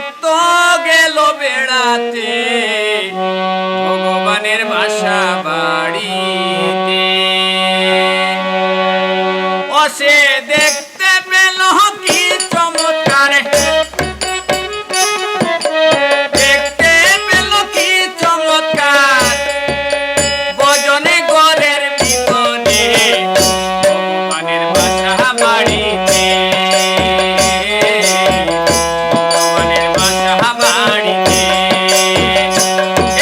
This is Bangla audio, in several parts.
ভক্ত গেল বেড়াতে ভগবানের বাসা বাড়িতে, অসে দেখতে পেল কি চমৎকার, দেখতে পেল কি চমৎকার ভজনে ঘরের ভিতরে ভগবানের বাসা বাড়িতে, ভগবানের বাসা বাড়িতে।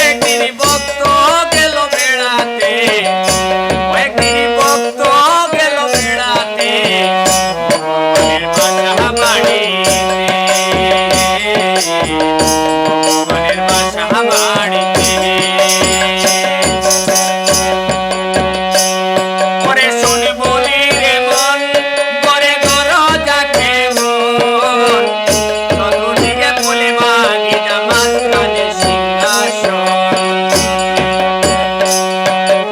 একদিন ভক্ত গেল বেড়াতে, একদিন ভক্ত গেল বেড়াতে ভগবানের বাসা বাড়িতে, ভগবানের বাসা বাড়িতে। ওরে শোন বলি রে মন, ঘরে দরজা কেমন, চতুর্দিকে বলে মাগি মাঝখানে সিংহাসন।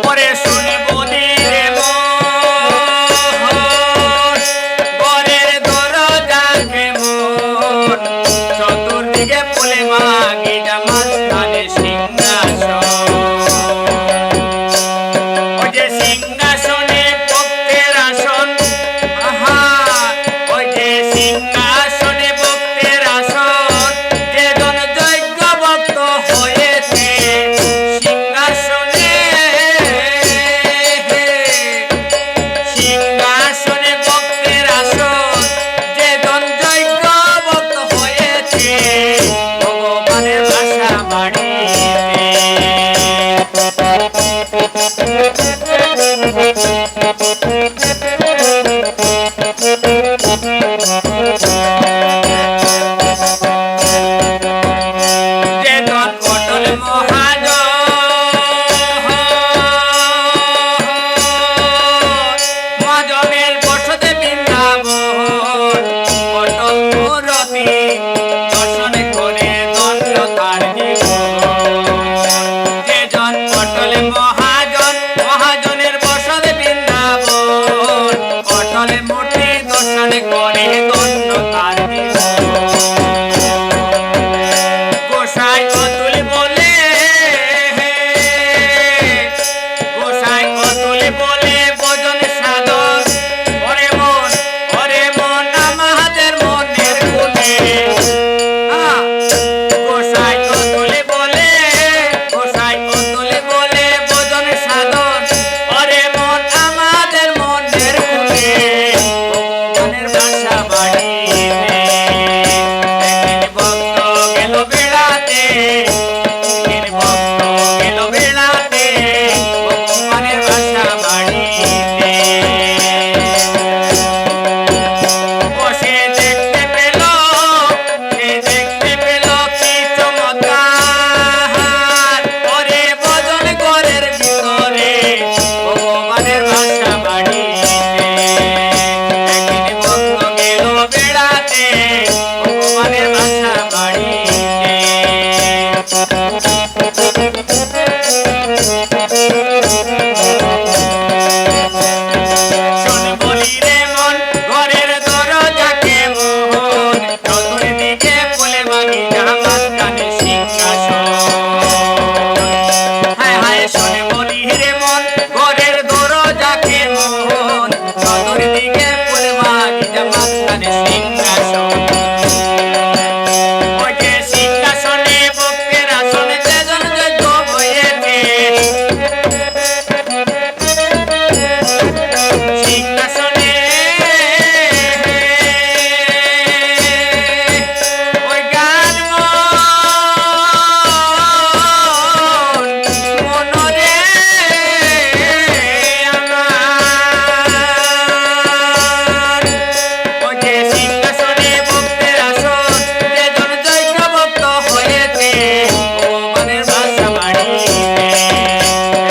ওরে শোন বলি রে মন, ঘরের দরজা কেমন, চতুর্দিকে বলে মাগি মাঝখানে সিংহাসন। ওই যে সিংহাসনে ভক্তের আসন, আহা ওই যে সিংহাসনে ভক্তের আসন, যেজন যজ্ঞ ভক্ত হয়েছে সিংহাসনে, সিংহাসনে ভক্তের আসন, যেজন যজ্ঞ ভক্ত হয়েছে ভগবানের বাসা বাড়িতে। যেজন পটল মহাজন, মহাজনের বসতে বৃন্দাবন, পটল মূরতি দর্শন করে দণ্ড তার জীবন। যেজন পটল মহাজন, মহাজনের বসতে বৃন্দাবন, পটল মূর্তি দর্শন করে দণ্ড তার জীবন। গোসাই অতুল বলে, গোসাই অতুল বলে ভজন সাধন, ওরে মন আমাদের মনের গুণে। গোসাই অতুল বলে, গোসাই অতুল বলে ভজন সাধন, ওরে মন আমাদের মনের গুণে ভগবানের বাসা বাড়িতে। একদিন ভক্ত গেল বেড়াতে, একদিন ভক্ত গেল বেড়াতে ভগবানের বাসা বাড়িতে, বসে দেখতে পেল, সে দেখতে পেল কি চমৎকার, ওরে ভজন ঘরের ভিতরে ভগবানের বাসা বাড়িতে। একদিন ভক্ত গেল বেড়াতে ভগবানের বাসা বাড়িতে। শোন বলি রে মন, ঘরের দরজা কেমন, চতুর্দিকে বলে মাগি মাঝখানে সিংহাসন। হায় হায় শোন বলি রে মন, ঘরের দরজা কেমন, চতুর্দিকে বলে মাগি মাঝখানে সিংহাসন। ওই যে সিংহাসনে ভক্তের আসনে যেজন যজ্ঞ হয়েছে, সিংহাসনে ওই গান মনরে আমার, ওই যে সিংহাসনে ভক্তের আসন, যেজন যজ্ঞ ভক্ত হয়েছে ভগবানের বাসা বাড়িতে।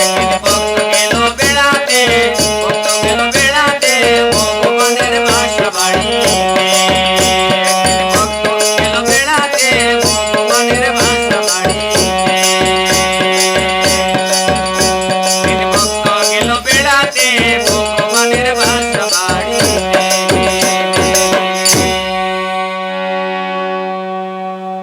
একদিন ভক্ত গেল বেড়াতে, ভক্ত গেল বেড়াতে ভগবানের বাসা বাড়িতে। একদিন ভক্ত গেল বেড়াতে ভগবানের বাসা বাড়িতে। একদিন ভক্ত গেল বেড়াতে